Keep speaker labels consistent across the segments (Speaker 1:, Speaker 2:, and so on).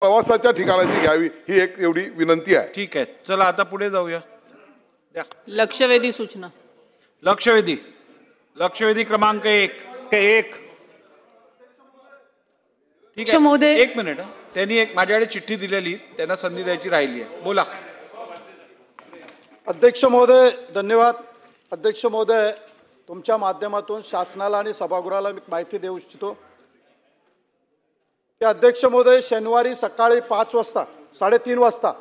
Speaker 1: प्रवासाच्या ठिकाणाची घ्यावी ही एक एवढी विनंती आहे।
Speaker 2: ठीक आहे, चला आता पुढे जाऊया।
Speaker 3: लक्षवेधी सूचना।
Speaker 2: लक्षवेधी क्रमांक 1 ठीक
Speaker 3: महोदय,
Speaker 2: आहे, एक मिनिट। त्यांनी एक माझ्याकडे चिठ्ठी दिलेली, त्यांना संधी द्यायची राहिली आहे। बोला।
Speaker 4: अध्यक्ष महोदय धन्यवाद। अध्यक्ष महोदय, तुमच्या माध्यमातून शासनाला आणि सभागृहाला मी माहिती देऊ इच्छितो की अध्यक्ष महोदय, शनिवारी सकाळी 5 वाजता 3:30 वाजता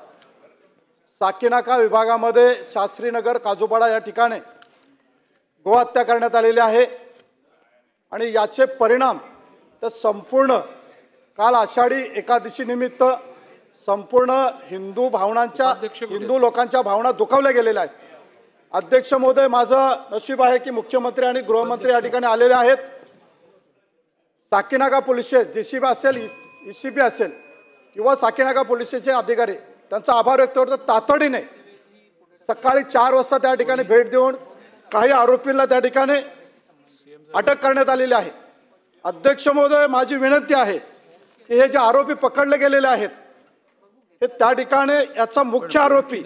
Speaker 4: साकीनाका विभागामध्ये शास्त्रीनगर काजूपाडा या ठिकाणी गोहत्या करण्यात आलेली आहे आणि याचे परिणाम तर संपूर्ण काल आषाढी एकादशी निमित्त संपूर्ण हिंदू लोकांच्या भावना दुखावल्या गेलेल्या आहेत। अध्यक्ष महोदय, माझं नशीब आहे की मुख्यमंत्री आणि गृहमंत्री या ठिकाणी आलेले आहेत। साकीनाका पोलीस स्टेशन जेसीबी असेल, ईसीबी असेल किंवा साकीनाका पोलीस स्टेशनचे अधिकारी त्यांचा आभार व्यक्त करतो। तातडीने सकाळी 4 वाजता त्या ठिकाणी भेट देऊन काही आरोपींना त्या ठिकाणी अटक करण्यात आलेली आहे। अध्यक्ष महोदय, माझी विनंती आहे की हे जे आरोपी पकडले गेलेले आहेत हे त्या ठिकाणी याचा मुख्य आरोपी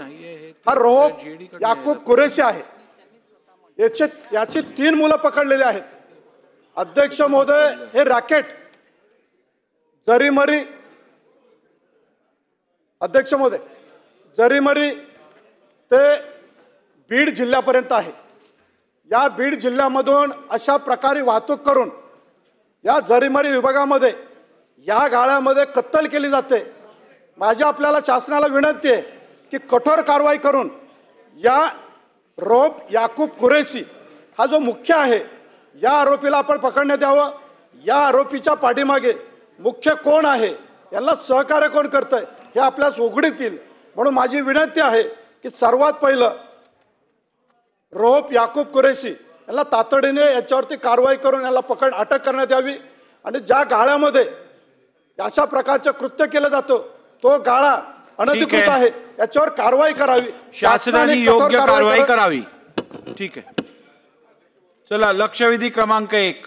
Speaker 4: हा रौफ याकूब कुरेशी आहे। याची 3 मुलं पकडलेली आहेत। अध्यक्ष महोदय, हे रॅकेट जरीमरी अध्यक्ष महोदय जरीमरी ते बीड जिल्ह्यापर्यंत आहे। या बीड जिल्ह्यामधून अशा प्रकारे वाहतूक करून या जरीमरी विभागामध्ये या गाळ्यामध्ये कत्तल केली जाते। माझी आपल्याला शासनाला विनंती आहे की कठोर कारवाई करून या रौफ याकूब कुरेशी हा जो मुख्य आहे या आरोपीला आपण पकडण्यात यावं। या आरोपीच्या पाठीमागे मुख्य कोण आहे, यांना सहकार्य कोण करतंय हे आपल्यास उघडीत येईल। म्हणून माझी विनंती आहे की सर्वात पहिलं रौफ याकूब कुरेशी यांना तातडीने याच्यावरती कारवाई करून याला अटक करण्यात यावी आणि ज्या गाळ्यामध्ये अशा प्रकारचं कृत्य केलं जातं तो गाळा अनधिकृत आहे, याच्यावर कारवाई करावी,
Speaker 2: शासनाने योग्य कारवाई करावी। ठीक आहे, चला लक्षवेधी क्रमांक 1